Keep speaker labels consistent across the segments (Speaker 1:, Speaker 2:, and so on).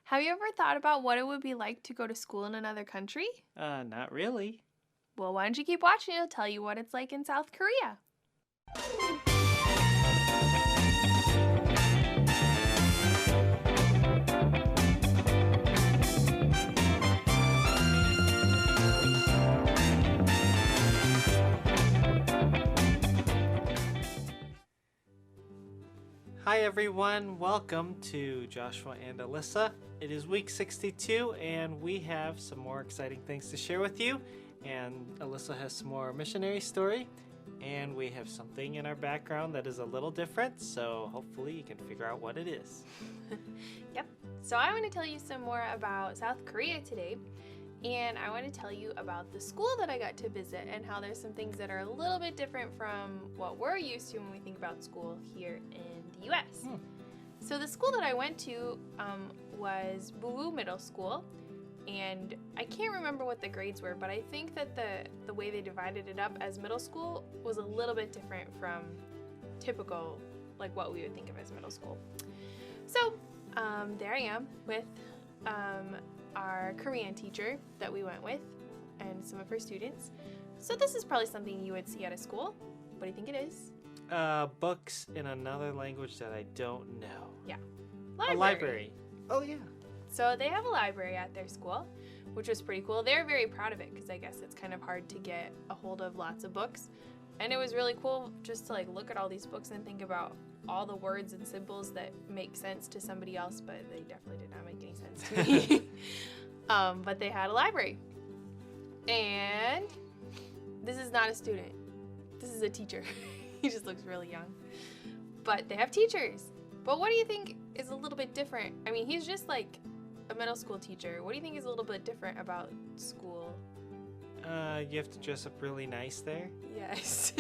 Speaker 1: Have you ever thought about what it would be like to go to school in another country?
Speaker 2: Not really.
Speaker 1: Well, why don't you keep watching? It'll tell you what it's like in South Korea.
Speaker 2: Hi everyone, welcome to Joshua and Alyssa. It is week 62 and we have some more exciting things to share with you. And Alyssa has some more missionary story. And we have something in our background that is a little different, so hopefully you can figure out what it is.
Speaker 1: Yep. So I want to tell you some more about South Korea today. And I want to tell you about the school that I got to visit and how there's some things that are a little bit different from what we're used to when we think about school here in the U.S. So the school that I went to was Buwu Middle School. And I can't remember what the grades were, but I think that the way they divided it up as middle school was a little bit different from typical, like what we would think of as middle school. So there I am with our Korean teacher that we went with and some of her students. So this is probably something you would see at a school. What do you think it is?
Speaker 2: Books in another language that I don't know.
Speaker 1: Yeah.
Speaker 2: A library. Oh yeah.
Speaker 1: So they have a library at their school, which was pretty cool. They're very proud of it because I guess it's kind of hard to get a hold of lots of books. And it was really cool just to look at all these books and think about all the words and symbols that make sense to somebody else, but they definitely did not make any sense to me. But they had a library. And this is not a student. This is a teacher. He just looks really young. But they have teachers. But what do you think is a little bit different? I mean, he's just like a middle school teacher. What do you think is a little bit different about school?
Speaker 2: You have to dress up really nice there.
Speaker 1: Yes.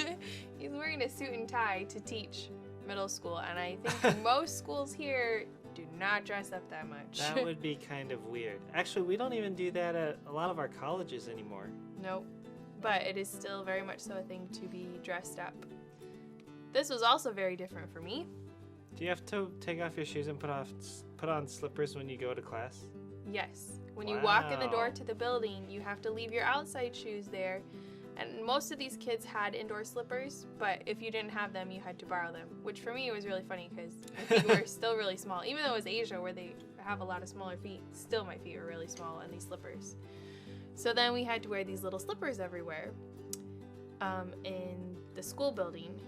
Speaker 1: He's wearing a suit and tie to teach middle school, and I think most schools here do not dress up that much.
Speaker 2: That would be kind of weird. Actually, we don't even do that at a lot of our colleges anymore.
Speaker 1: Nope. But it is still very much so a thing to be dressed up. This was also very different for me.
Speaker 2: Do you have to take off your shoes and put on slippers when you go to class?
Speaker 1: Yes. When you walk in the door
Speaker 2: Wow.
Speaker 1: to the building, you have to leave your outside shoes there. And most of these kids had indoor slippers, but if you didn't have them, you had to borrow them, which for me was really funny because my feet were still really small. Even though it was Asia where they have a lot of smaller feet, still my feet were really small in these slippers. So then we had to wear these little slippers everywhere in the school building.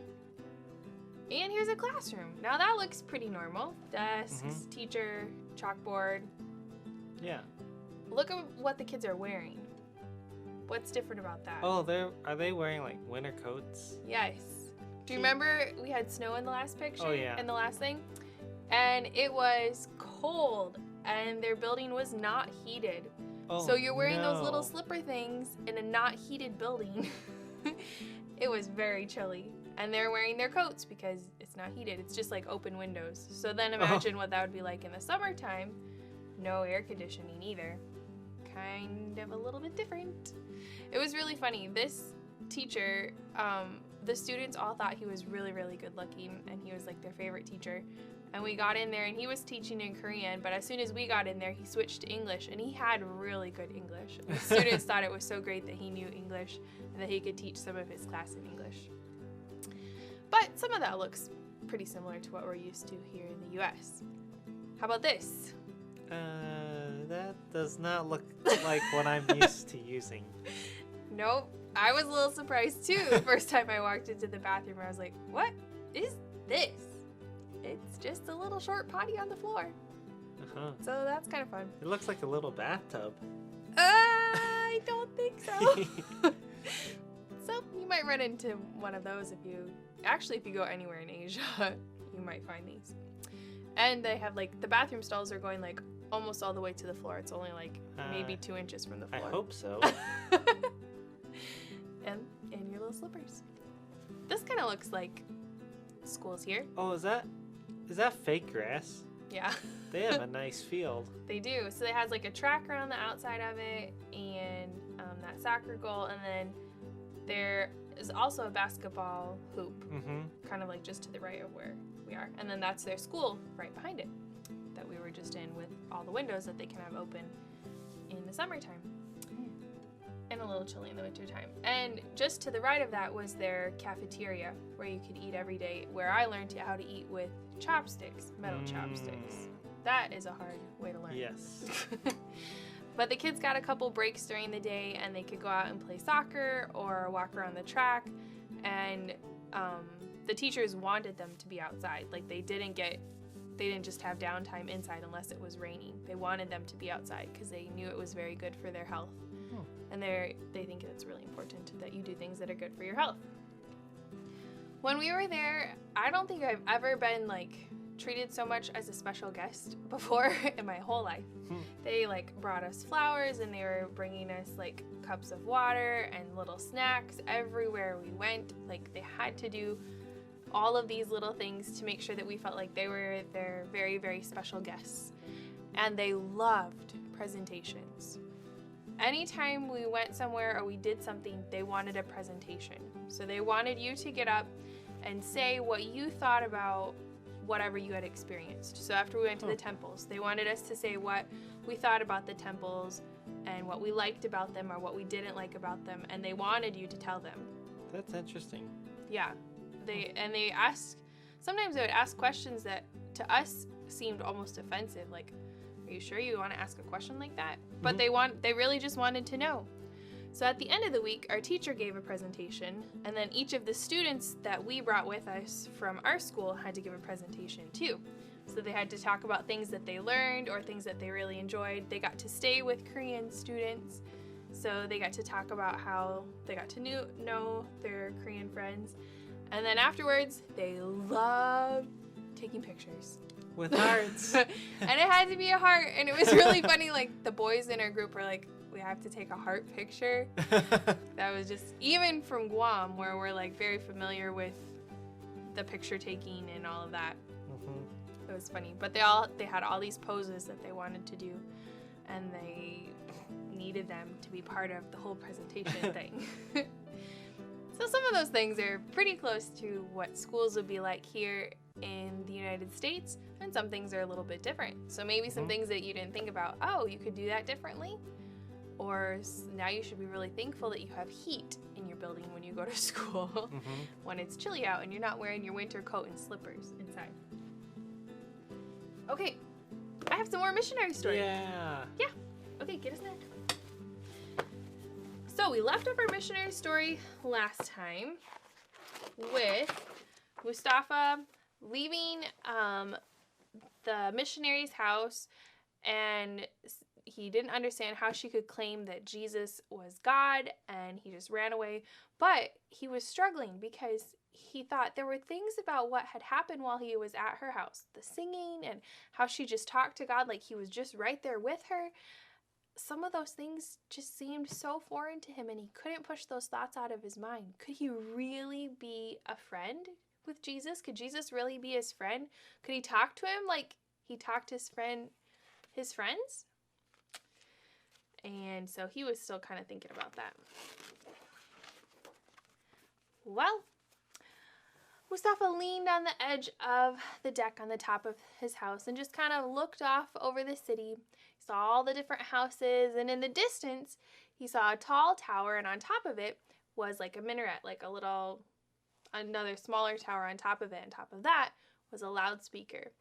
Speaker 1: And here's a classroom. Now that looks pretty normal. Desks, teacher, chalkboard.
Speaker 2: Yeah.
Speaker 1: Look at what the kids are wearing. What's different about that?
Speaker 2: Oh, are they wearing like winter coats?
Speaker 1: Yes. Do you remember we had snow in the last picture?
Speaker 2: Oh, yeah.
Speaker 1: In the last thing? And it was cold and their building was not heated.
Speaker 2: Oh,
Speaker 1: So you're wearing those little
Speaker 2: no.
Speaker 1: slipper things in a not heated building. It was very chilly. And they're wearing their coats because it's not heated. It's just like open windows. So then imagine what that would be like in the summertime. No air conditioning either. Kind of a little bit different. It was really funny. This teacher, the students all thought he was really, really good looking and he was like their favorite teacher. And we got in there and he was teaching in Korean, but as soon as we got in there, he switched to English and he had really good English. The students thought it was so great that he knew English and that he could teach some of his class in English. But some of that looks pretty similar to what we're used to here in the US. How about this?
Speaker 2: That does not look like what I'm used to using.
Speaker 1: Nope. I was a little surprised too the first time I walked into the bathroom. I was like, what is this? It's just a little short potty on the floor.
Speaker 2: Uh-huh.
Speaker 1: So that's kind of fun.
Speaker 2: It looks like a little bathtub.
Speaker 1: I don't think so. So you might run into one of those if you go anywhere in Asia, you might find these. And they have the bathroom stalls are going almost all the way to the floor. It's only maybe 2 inches from the
Speaker 2: I
Speaker 1: floor.
Speaker 2: hope so.
Speaker 1: And in your little slippers. This kind of looks like schools here.
Speaker 2: Oh, is that fake grass?
Speaker 1: Yeah.
Speaker 2: They have a nice field.
Speaker 1: They do. So it has a track around the outside of it and that soccer goal, and then there is also a basketball hoop,
Speaker 2: Mm-hmm.
Speaker 1: kind of just to the right of where we are. And then that's their school right behind it that we were just in with all the windows that they can have open in the summertime. And a little chilly in the wintertime. And just to the right of that was their cafeteria where you could eat every day, where I learned how to eat with chopsticks, metal chopsticks. That is a hard way to learn.
Speaker 2: Yes.
Speaker 1: But the kids got a couple breaks during the day, and they could go out and play soccer or walk around the track. And the teachers wanted them to be outside. Like they didn't just have downtime inside unless it was raining. They wanted them to be outside because they knew it was very good for their health. And they think it's really important that you do things that are good for your health. When we were there, I don't think I've ever been treated so much as a special guest before in my whole life. They brought us flowers, and they were bringing us cups of water and little snacks everywhere we went. They had to do all of these little things to make sure that we felt like they were their very, very special guests. And they loved presentations. Anytime we went somewhere or we did something, they wanted a presentation. So they wanted you to get up and say what you thought about whatever you had experienced. So after we went to the temples, they wanted us to say what we thought about the temples and what we liked about them or what we didn't like about them, and they wanted you to tell them.
Speaker 2: That's interesting.
Speaker 1: Yeah. Sometimes they would ask questions that to us seemed almost offensive, are you sure you want to ask a question like that? But they really just wanted to know. So at the end of the week, our teacher gave a presentation, and then each of the students that we brought with us from our school had to give a presentation too. So they had to talk about things that they learned or things that they really enjoyed. They got to stay with Korean students, so they got to talk about how they got to know their Korean friends. And then afterwards, they loved taking pictures.
Speaker 2: With hearts.
Speaker 1: And it had to be a heart, and it was really funny. The boys in our group were we have to take a heart picture. That was just, even from Guam, where we're very familiar with the picture taking and all of that. It was funny. But they had all these poses that they wanted to do, and they needed them to be part of the whole presentation thing. So some of those things are pretty close to what schools would be like here in the United States, and some things are a little bit different. So maybe some things that you didn't think about, you could do that differently. Or now you should be really thankful that you have heat in your building when you go to school when it's chilly out and you're not wearing your winter coat and slippers inside. Okay, I have some more missionary stories.
Speaker 2: Yeah.
Speaker 1: Okay, get us next. So we left off our missionary story last time with Mustafa leaving the missionary's house, and he didn't understand how she could claim that Jesus was God, and he just ran away. But he was struggling because he thought there were things about what had happened while he was at her house. The singing and how she just talked to God like he was just right there with her. Some of those things just seemed so foreign to him, and he couldn't push those thoughts out of his mind. Could he really be a friend with Jesus? Could Jesus really be his friend? Could he talk to him like he talked to his friends? And so he was still kind of thinking about that. Well, Mustafa leaned on the edge of the deck on the top of his house and just kind of looked off over the city. He saw all the different houses, and in the distance, he saw a tall tower, and on top of it was a minaret, another smaller tower on top of it. On top of that was a loudspeaker.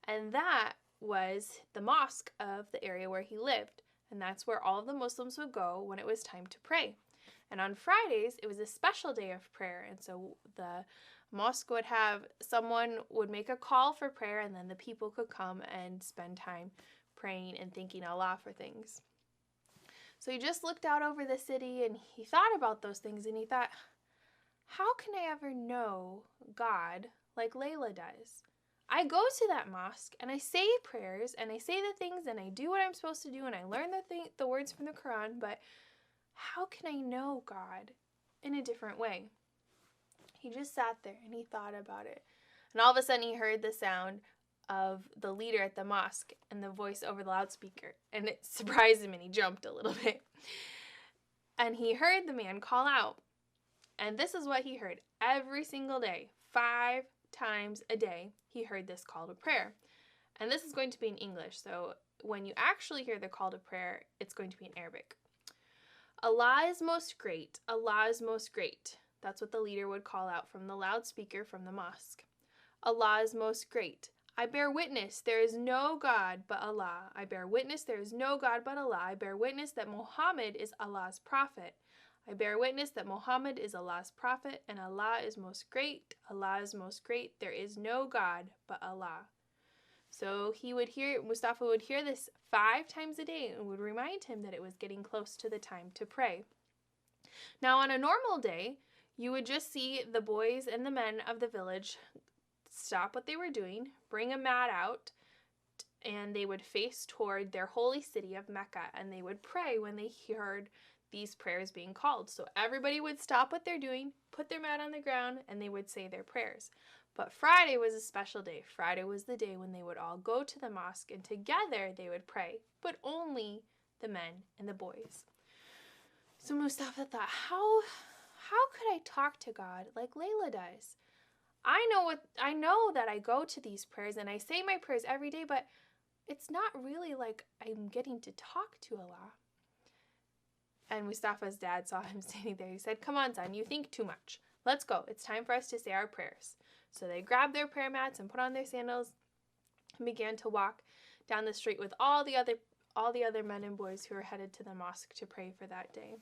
Speaker 1: And that was the mosque of the area where he lived. And that's where all of the Muslims would go when it was time to pray. And on Fridays, it was a special day of prayer. And so the mosque would have someone would make a call for prayer, and then the people could come and spend time praying and thanking Allah for things. So he just looked out over the city, and he thought about those things, and he thought, how can I ever know God like Layla does? I go to that mosque, and I say prayers, and I say the things, and I do what I'm supposed to do, and I learn the words from the Quran, but how can I know God in a different way? He just sat there, and he thought about it. And all of a sudden, he heard the sound of the leader at the mosque and the voice over the loudspeaker, and it surprised him, and he jumped a little bit. And he heard the man call out, and this is what he heard every single day, 5 times a day. He heard this call to prayer. And this is going to be in English, so when you actually hear the call to prayer, it's going to be in Arabic. Allah is most great, Allah is most great. That's what the leader would call out from the loudspeaker from the mosque. Allah is most great. I bear witness there is no God but Allah. I bear witness there is no God but Allah. I bear witness that Muhammad is Allah's prophet. I bear witness that Muhammad is Allah's prophet, and Allah is most great. Allah is most great. There is no God but Allah. So Mustafa would hear this 5 times a day and would remind him that it was getting close to the time to pray. Now, on a normal day, you would just see the boys and the men of the village stop what they were doing, bring a mat out, and they would face toward their holy city of Mecca, and they would pray when they heard these prayers being called. So everybody would stop what they're doing, put their mat on the ground, and they would say their prayers. But Friday was a special day. Friday was the day when they would all go to the mosque, and together they would pray, but only the men and the boys. So Mustafa thought, how could I talk to God like Layla does? I know that I go to these prayers and I say my prayers every day, but it's not really like I'm getting to talk to Allah. And Mustafa's dad saw him standing there. He said, "Come on, son, you think too much. Let's go. It's time for us to say our prayers." So they grabbed their prayer mats and put on their sandals and began to walk down the street with all the other men and boys who were headed to the mosque to pray for that day.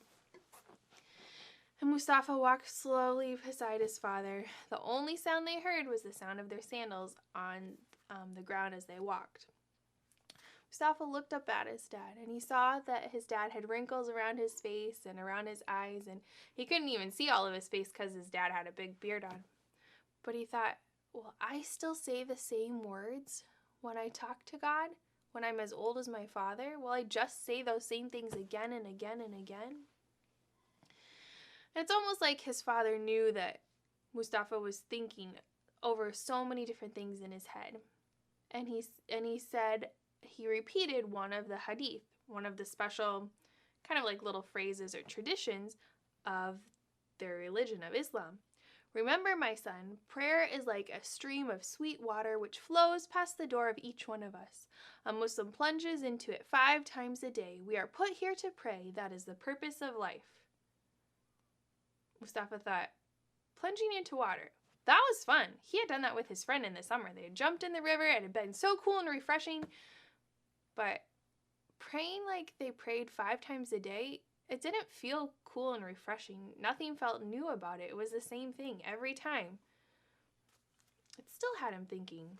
Speaker 1: And Mustafa walked slowly beside his father. The only sound they heard was the sound of their sandals on the ground as they walked. Mustafa looked up at his dad, and he saw that his dad had wrinkles around his face and around his eyes, and he couldn't even see all of his face because his dad had a big beard on. But he thought, will I still say the same words when I talk to God? When I'm as old as my father? Will I just say those same things again and again and again? It's almost like his father knew that Mustafa was thinking over so many different things in his head. And he said, he repeated one of the hadith, one of the special kind of like little phrases or traditions of their religion of Islam. "Remember, my son, prayer is like a stream of sweet water which flows past the door of each one of us. A Muslim plunges into it 5 times a day. We are put here to pray. That is the purpose of life." Mustafa thought, plunging into water. That was fun. He had done that with his friend in the summer. They had jumped in the river. It had been so cool and refreshing. But praying like they prayed 5 times a day, it didn't feel cool and refreshing. Nothing felt new about it. It was the same thing every time. It still had him thinking.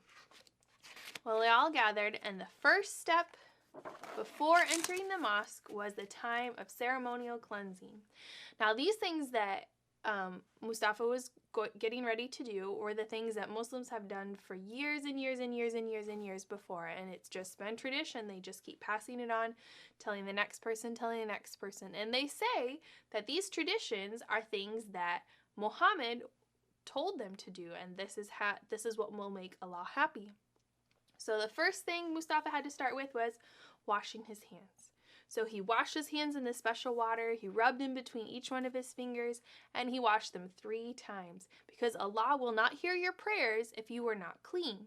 Speaker 1: Well, they all gathered, and the first step before entering the mosque was the time of ceremonial cleansing. Now, these things that Mustafa was getting ready to do were the things that Muslims have done for years and years and years and years and years before, and it's just been tradition. They just keep passing it on, telling the next person, and they say that these traditions are things that Muhammad told them to do, and this is what will make Allah happy. So the first thing Mustafa had to start with was washing his hands. So he washed his hands in the special water, he rubbed in between each one of his fingers, and he washed them 3 times, because Allah will not hear your prayers if you were not clean.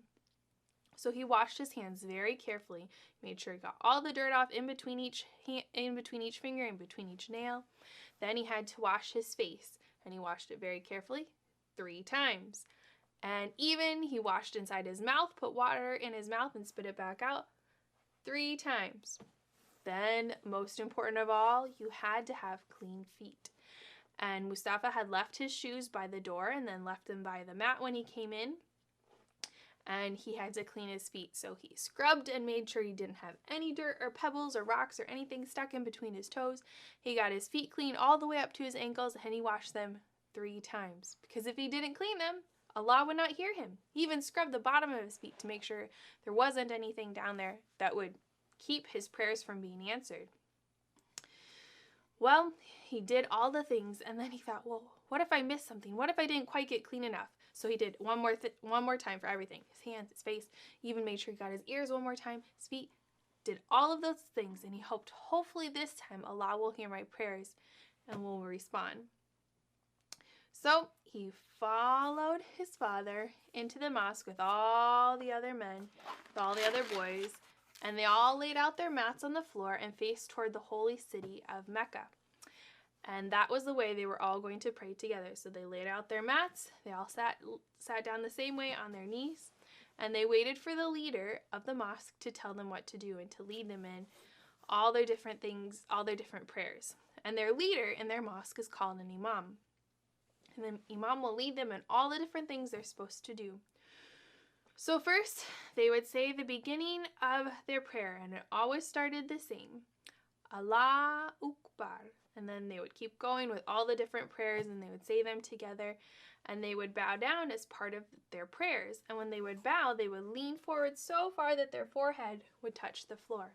Speaker 1: So he washed his hands very carefully, made sure he got all the dirt off in between each finger, in between each nail. Then he had to wash his face, and he washed it very carefully 3 times. And even he washed inside his mouth, put water in his mouth and spit it back out 3 times. Then, most important of all, you had to have clean feet. And Mustafa had left his shoes by the door and then left them by the mat when he came in. And he had to clean his feet. So he scrubbed and made sure he didn't have any dirt or pebbles or rocks or anything stuck in between his toes. He got his feet clean all the way up to his ankles, and he washed them 3 times. Because if he didn't clean them, Allah would not hear him. He even scrubbed the bottom of his feet to make sure there wasn't anything down there that would keep his prayers from being answered. Well, he did all the things, and then he thought, well, what if I missed something? What if I didn't quite get clean enough? So he did one more time for everything. His hands, his face, even made sure he got his ears one more time, his feet, did all of those things, and he hoped hopefully this time Allah will hear my prayers and will respond. So he followed his father into the mosque with all the other men, with all the other boys, and they all laid out their mats on the floor and faced toward the holy city of Mecca. And that was the way they were all going to pray together. So they laid out their mats, they all sat down the same way on their knees, and they waited for the leader of the mosque to tell them what to do and to lead them in all their different things, all their different prayers. And their leader in their mosque is called an imam. And the imam will lead them in all the different things they're supposed to do. So first, they would say the beginning of their prayer, and it always started the same. Allah Akbar. And then they would keep going with all the different prayers, and they would say them together, and they would bow down as part of their prayers. And when they would bow, they would lean forward so far that their forehead would touch the floor.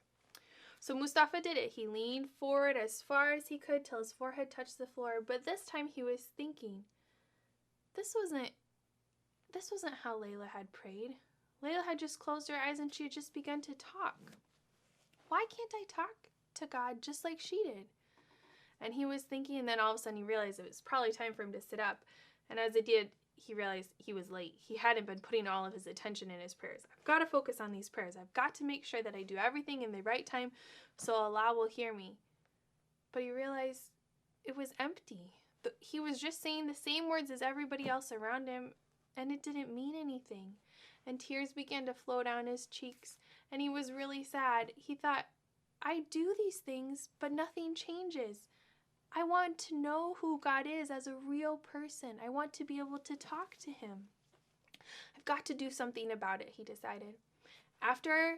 Speaker 1: So Mustafa did it. He leaned forward as far as he could till his forehead touched the floor. But this time he was thinking, this wasn't how Layla had prayed. Layla had just closed her eyes and she had just begun to talk. Why can't I talk to God just like she did? And he was thinking, and then all of a sudden he realized it was probably time for him to sit up. And as it did, he realized he was late. He hadn't been putting all of his attention in his prayers. I've got to focus on these prayers. I've got to make sure that I do everything in the right time so Allah will hear me. But he realized it was empty. He was just saying the same words as everybody else around him, and it didn't mean anything. And tears began to flow down his cheeks, and he was really sad. He thought, I do these things, but nothing changes. I want to know who God is as a real person. I want to be able to talk to him. I've got to do something about it, he decided. After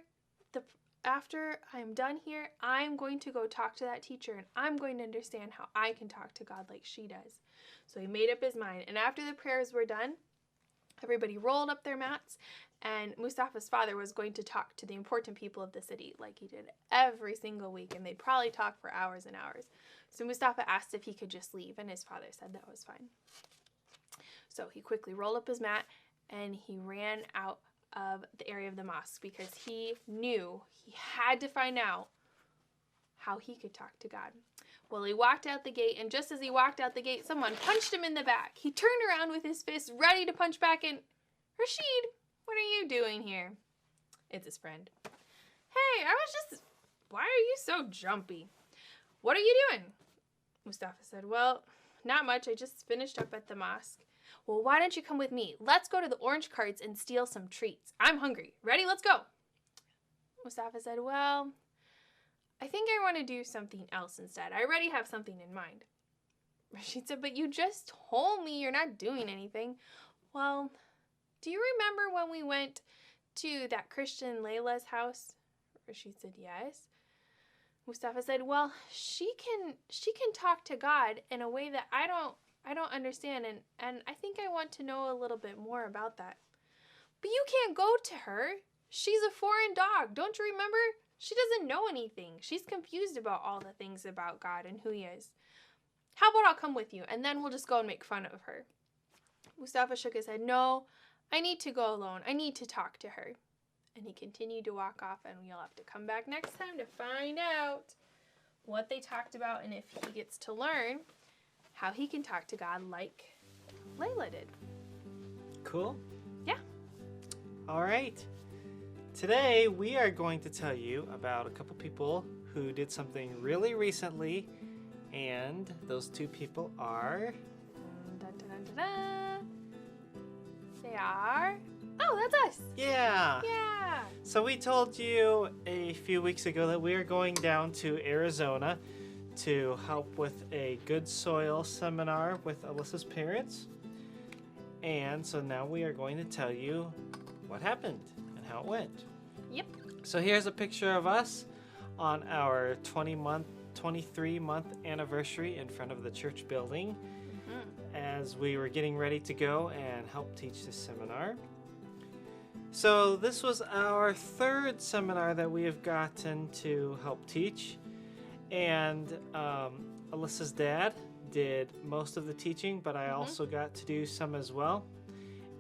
Speaker 1: I'm done here, I'm going to go talk to that teacher, and I'm going to understand how I can talk to God like she does. So he made up his mind, and after the prayers were done, everybody rolled up their mats, and Mustafa's father was going to talk to the important people of the city like he did every single week, and they'd probably talk for hours and hours. So Mustafa asked if he could just leave, and his father said that was fine. So he quickly rolled up his mat, and he ran out of the area of the mosque because he knew he had to find out how he could talk to God. Well, he walked out the gate, and just as he walked out the gate, someone punched him in the back. He turned around with his fist, ready to punch back, and, Rashid, what are you doing here? It's his friend. Hey, why are you so jumpy? What are you doing? Mustafa said, well, not much. I just finished up at the mosque. Well, why don't you come with me? Let's go to the orange carts and steal some treats. I'm hungry. Ready? Let's go. Mustafa said, well, I think I want to do something else instead. I already have something in mind. Rashid said, but you just told me you're not doing anything. Well, do you remember when we went to that Christian Layla's house? Rashid said, yes. Mustafa said, well, she can talk to God in a way that I don't understand, and I think I want to know a little bit more about that. But you can't go to her. She's a foreign dog. Don't you remember? She doesn't know anything. She's confused about all the things about God and who he is. How about I'll come with you, and then we'll just go and make fun of her. Mustafa shook his head. No, I need to go alone. I need to talk to her. And he continued to walk off, and we'll have to come back next time to find out what they talked about and if he gets to learn how he can talk to God like Layla did.
Speaker 2: Cool.
Speaker 1: Yeah.
Speaker 2: All right. Today we are going to tell you about a couple people who did something really recently, and those two people are...
Speaker 1: Dun, dun, dun, dun, dun. They are... Oh, that's us!
Speaker 2: Yeah!
Speaker 1: Yeah!
Speaker 2: So we told you a few weeks ago that we are going down to Arizona to help with a good soil seminar with Alyssa's parents. And so now we are going to tell you what happened and how it went.
Speaker 1: Yep.
Speaker 2: So here's a picture of us on our 23-month anniversary in front of the church building as we were getting ready to go and help teach this seminar. So this was our third seminar that we have gotten to help teach, and Alyssa's dad did most of the teaching, but I also got to do some as well,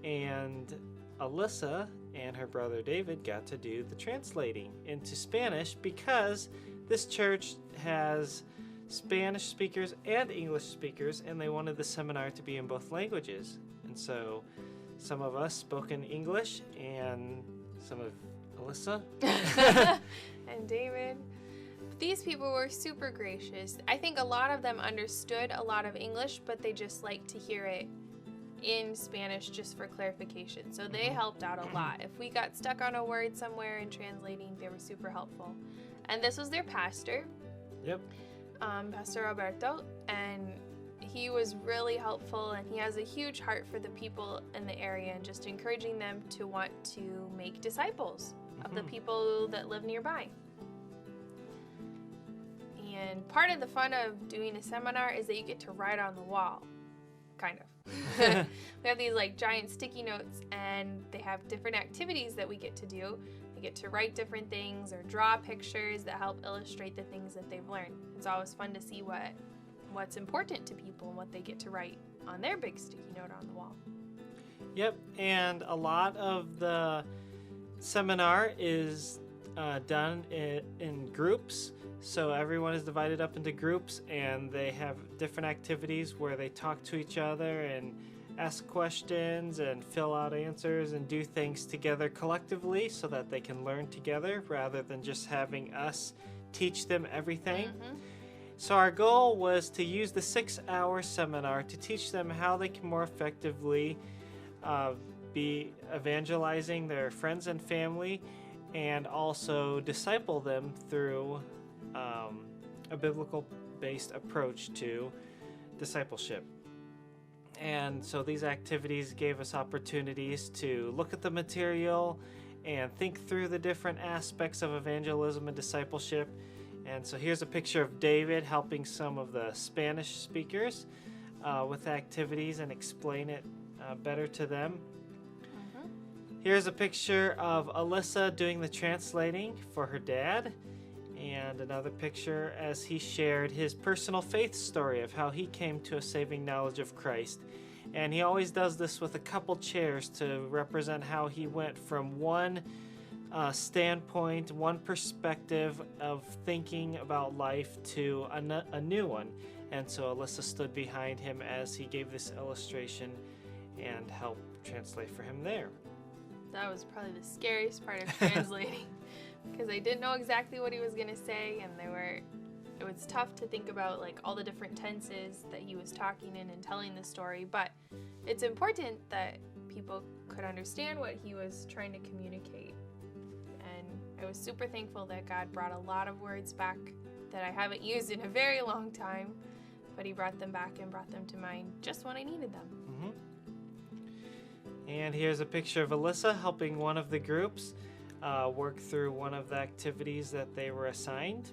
Speaker 2: and Alyssa and her brother David got to do the translating into Spanish because this church has Spanish speakers and English speakers, and they wanted the seminar to be in both languages. And so some of us spoke in English, and some of Alyssa
Speaker 1: and David. These people were super gracious. I think a lot of them understood a lot of English, but they just liked to hear it in Spanish just for clarification. So they helped out a lot. If we got stuck on a word somewhere in translating, they were super helpful. And this was their pastor.
Speaker 2: Yep.
Speaker 1: Pastor Roberto, and he was really helpful, and he has a huge heart for the people in the area and just encouraging them to want to make disciples of the people that live nearby. And part of the fun of doing a seminar is that you get to write on the wall, kind of. We have these like giant sticky notes, and they have different activities that we get to do. We get to write different things or draw pictures that help illustrate the things that they've learned. It's always fun to see what's important to people and what they get to write on their big sticky note on the wall.
Speaker 2: Yep, and a lot of the seminar is done in groups. So everyone is divided up into groups, and they have different activities where they talk to each other and ask questions and fill out answers and do things together collectively so that they can learn together rather than just having us teach them everything. So our goal was to use the 6-hour seminar to teach them how they can more effectively be evangelizing their friends and family, and also disciple them through a biblical-based approach to discipleship. And so these activities gave us opportunities to look at the material and think through the different aspects of evangelism and discipleship. And so here's a picture of David helping some of the Spanish speakers with activities and explain it better to them. Here's a picture of Alyssa doing the translating for her dad, and another picture as he shared his personal faith story of how he came to a saving knowledge of Christ. And he always does this with a couple chairs to represent how he went from one standpoint, one perspective of thinking about life to a new one. And so Alyssa stood behind him as he gave this illustration and helped translate for him there.
Speaker 1: That was probably the scariest part of translating, because I didn't know exactly what he was going to say, and it was tough to think about like all the different tenses that he was talking in and telling the story. But it's important that people could understand what he was trying to communicate. And I was super thankful that God brought a lot of words back that I haven't used in a very long time, but he brought them back and brought them to mind just when I needed them.
Speaker 2: And here's a picture of Alyssa helping one of the groups work through one of the activities that they were assigned.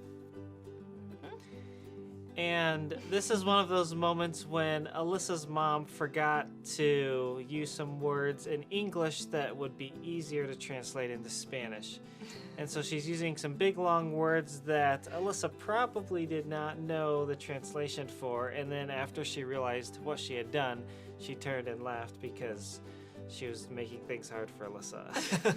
Speaker 2: And this is one of those moments when Alyssa's mom forgot to use some words in English that would be easier to translate into Spanish. And so she's using some big long words that Alyssa probably did not know the translation for. And then after she realized what she had done, she turned and laughed because she was making things hard for Alyssa.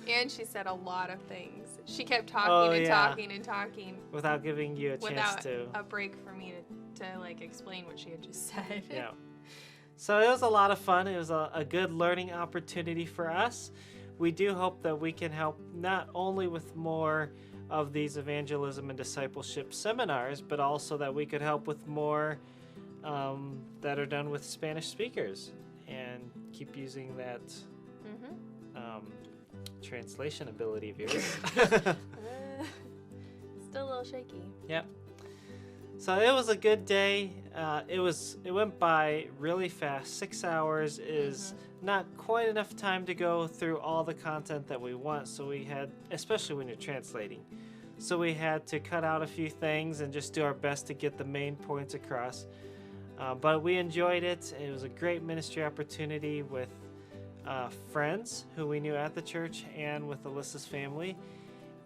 Speaker 1: And she said a lot of things. She kept talking talking and talking.
Speaker 2: Without giving you a chance to.
Speaker 1: Without a break for me to like explain what she had just said.
Speaker 2: Yeah. So it was a lot of fun. It was a good learning opportunity for us. We do hope that we can help not only with more of these evangelism and discipleship seminars, but also that we could help with more that are done with Spanish speakers, and keep using that translation ability of yours.
Speaker 1: Still a little shaky.
Speaker 2: Yep. So it was a good day. It went by really fast. 6 hours is not quite enough time to go through all the content that we want. So we had, especially when you're translating, so we had to cut out a few things and just do our best to get the main points across. But we enjoyed it. It was a great ministry opportunity with friends who we knew at the church and with Alyssa's family.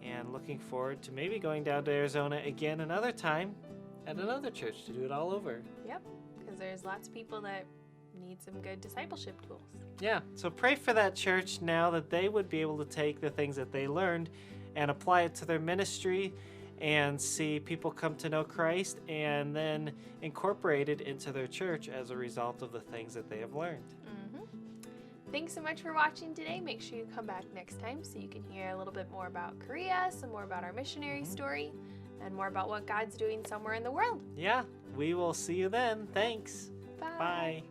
Speaker 2: And looking forward to maybe going down to Arizona again another time at another church to do it all over.
Speaker 1: Yep, because there's lots of people that need some good discipleship tools.
Speaker 2: Yeah, so pray for that church now that they would be able to take the things that they learned and apply it to their ministry and see people come to know Christ and then incorporate it into their church as a result of the things that they have learned.
Speaker 1: Thanks so much for watching today. Make sure you come back next time so you can hear a little bit more about Korea, some more about our missionary story, and more about what God's doing somewhere in the world.
Speaker 2: Yeah, we will see you then. Thanks.
Speaker 1: Bye.
Speaker 2: Bye.